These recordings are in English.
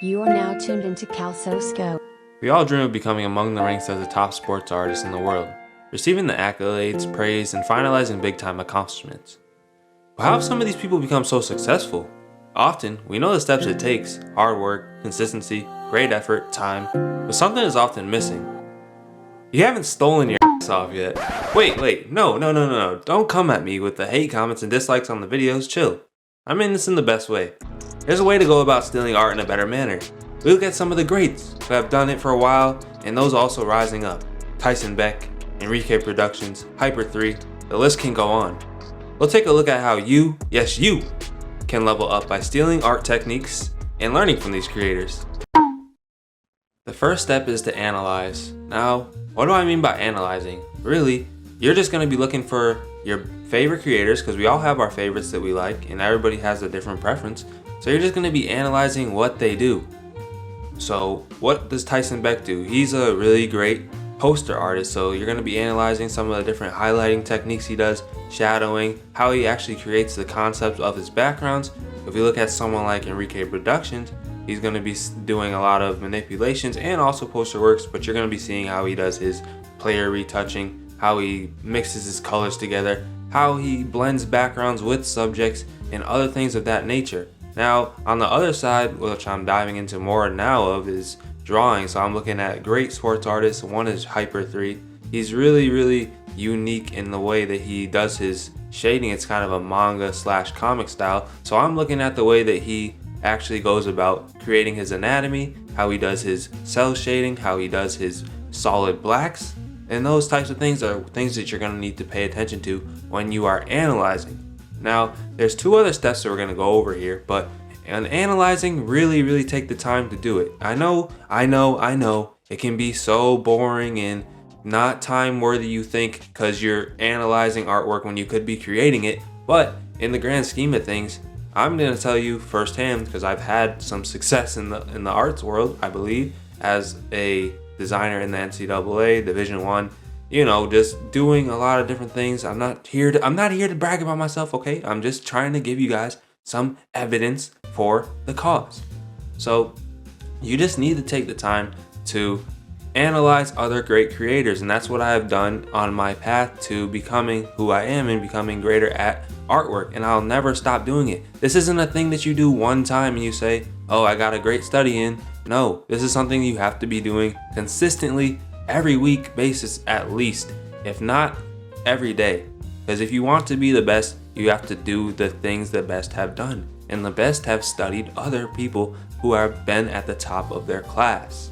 You are now tuned into CALSOSCOPED. We all dream of becoming among the ranks as the top sports artists in the world, receiving the accolades, praise, and finalizing big-time accomplishments. But how have some of these people become so successful? Often, we know the steps it takes: hard work, consistency, great effort, time, but something is often missing. You haven't stolen your ass off yet. Wait, no, don't come at me with the hate comments and dislikes on the videos, chill. I mean this in the best way. There's a way to go about stealing art in a better manner. We look at some of the greats who have done it for a while, and those also rising up. Tyson Beck, Enrique Productions, Hyper 3, the list can go on. We'll take a look at how you, yes you, can level up by stealing art techniques and learning from these creators. The first step is to analyze. Now, what do I mean by analyzing? Really, you're just going to be looking for your favorite creators, because we all have our favorites that we like and everybody has a different preference. So you're just going to be analyzing what they do. So what does Tyson Beck do? He's a really great poster artist, so you're going to be analyzing some of the different highlighting techniques he does, shadowing, how he actually creates the concepts of his backgrounds. If you look at someone like Enrique Productions, he's going to be doing a lot of manipulations and also poster works, but you're going to be seeing how he does his player retouching, how he mixes his colors together, how he blends backgrounds with subjects, and other things of that nature. Now, on the other side, which I'm diving into more now of, is drawing. So I'm looking at great sports artists. One is Hyper 3. He's really unique in the way that he does his shading. It's kind of a manga / comic style. So I'm looking at the way that he actually goes about creating his anatomy, how he does his cell shading, how he does his solid blacks. And those types of things are things that you're going to need to pay attention to when you are analyzing. Now, there's two other steps that we're going to go over here, but in analyzing, really take the time to do it. I know, it can be so boring and not time worthy, you think, because you're analyzing artwork when you could be creating it. But in the grand scheme of things, I'm going to tell you firsthand, because I've had some success in the arts world, I believe, as a designer in the NCAA Division 1. You know, just doing a lot of different things. I'm not here to brag about myself, okay? I'm just trying to give you guys some evidence for the cause. So you just need to take the time to analyze other great creators, and that's what I have done on my path to becoming who I am and becoming greater at artwork, and I'll never stop doing it. This isn't a thing that you do one time and you say, oh, I got a great study in. No, this is something you have to be doing consistently, every week basis at least, if not every day. Because if you want to be the best, you have to do the things the best have done, and the best have studied other people who have been at the top of their class.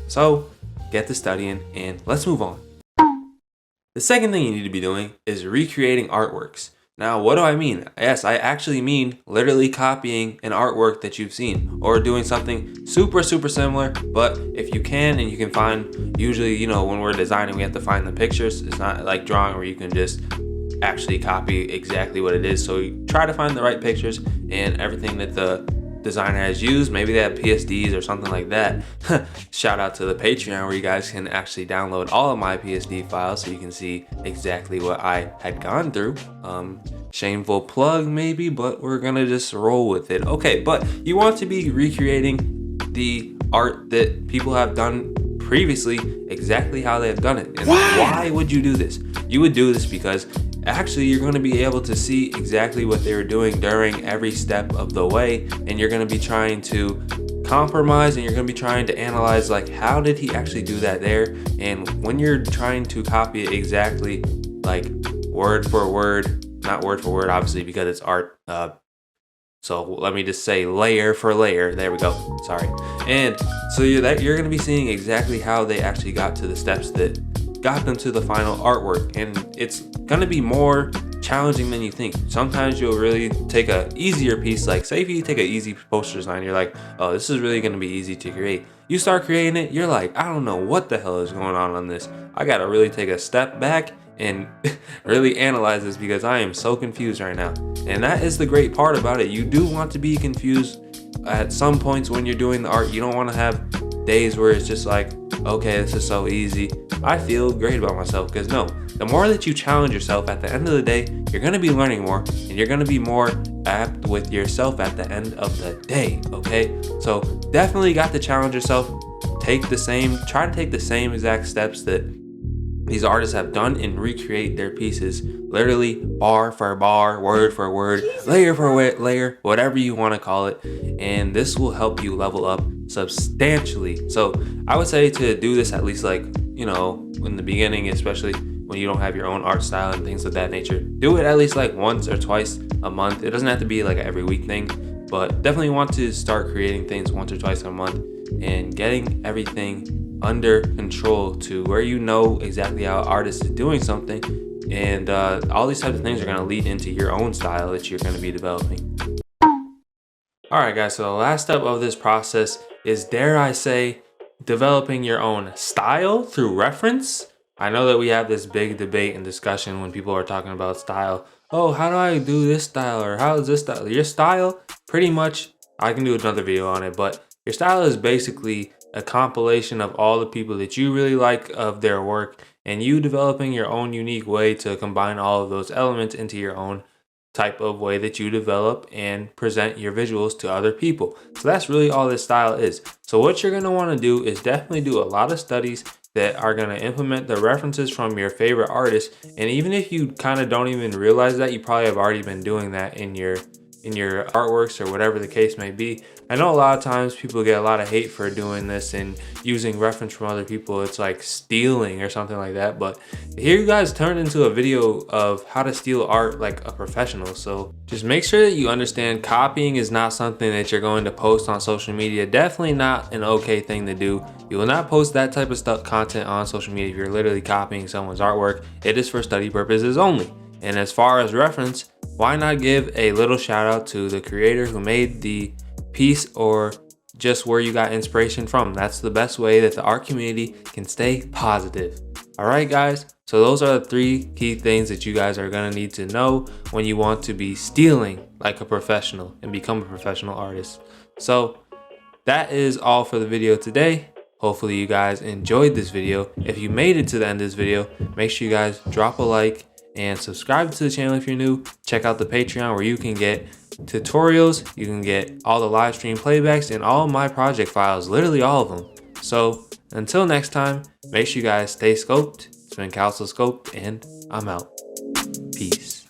So get to studying and let's move on. The second thing you need to be doing is recreating artworks. Now, what do I mean? Yes, I actually mean literally copying an artwork that you've seen, or doing something super similar. But if you can, and you can find, usually, you know, when we're designing, we have to find the pictures. It's not like drawing where you can just actually copy exactly what it is. So you try to find the right pictures and everything that the designer has used. Maybe they have PSDs or something like that. Shout out to the Patreon, where you guys can actually download all of my PSD files so you can see exactly what I had gone through. Shameful plug maybe, but we're gonna just roll with it. Okay, but you want to be recreating the art that people have done previously, exactly how they have done it. And why would you do this? You would do this because actually you're going to be able to see exactly what they were doing during every step of the way, and you're going to be trying to compromise, and you're going to be trying to analyze, like, how did he actually do that there? And when you're trying to copy it exactly, like word for word, not word for word obviously because it's art, so let me just say layer for layer, there we go, sorry. And so you're going to be seeing exactly how they actually got to the steps that got them to the final artwork, and it's gonna be more challenging than you think. Sometimes you'll really take a easier piece, like say if you take an easy poster design, you're like, oh, this is really gonna be easy to create. You start creating it, you're like, I don't know what the hell is going on this. I gotta really take a step back and really analyze this because I am so confused right now. And that is the great part about it. You do want to be confused at some points when you're doing the art. You don't want to have days where it's just like, okay, this is so easy. I feel great about myself, because no, the more that you challenge yourself, at the end of the day, you're going to be learning more, and you're going to be more apt with yourself at the end of the day, okay? So definitely got to challenge yourself. Try to take the same exact steps that these artists have done and recreate their pieces, literally bar for bar, word for word, layer for layer, whatever you want to call it. And this will help you level up substantially. So I would say to do this at least, like, you know, in the beginning, especially when you don't have your own art style and things of that nature, do it at least like once or twice a month. It doesn't have to be like an every week thing, but definitely want to start creating things once or twice a month and getting everything under control to where you know exactly how an artist is doing something. And all these types of things are going to lead into your own style that you're going to be developing. Alright guys, so the last step of this process is, dare I say, developing your own style through reference. I know that we have this big debate and discussion when people are talking about style. Oh, how do I do this style, or how is this style? Your style, pretty much, I can do another video on it, but your style is basically a compilation of all the people that you really like of their work, and you developing your own unique way to combine all of those elements into your own type of way that you develop and present your visuals to other people. So that's really all this style is. So what you're going to want to do is definitely do a lot of studies that are going to implement the references from your favorite artists. And even if you kind of don't even realize that, you probably have already been doing that in your artworks or whatever the case may be. I know a lot of times people get a lot of hate for doing this and using reference from other people. It's like stealing or something like that. But here you guys turned into a video of how to steal art like a professional. So just make sure that you understand copying is not something that you're going to post on social media. Definitely not an okay thing to do. You will not post that type of content on social media if you're literally copying someone's artwork. It is for study purposes only. And as far as reference, why not give a little shout out to the creator who made the piece, or just where you got inspiration from. That's the best way that the art community can stay positive. All right, guys. So those are the 3 key things that you guys are gonna need to know when you want to be stealing like a professional and become a professional artist. So that is all for the video today. Hopefully you guys enjoyed this video. If you made it to the end of this video, make sure you guys drop a like and subscribe to the channel if you're new. Check out the Patreon where you can get tutorials, you can get all the live stream playbacks and all my project files, literally all of them. So until next time, make sure you guys stay scoped. It's been CALSOSCOPED and I'm out. Peace.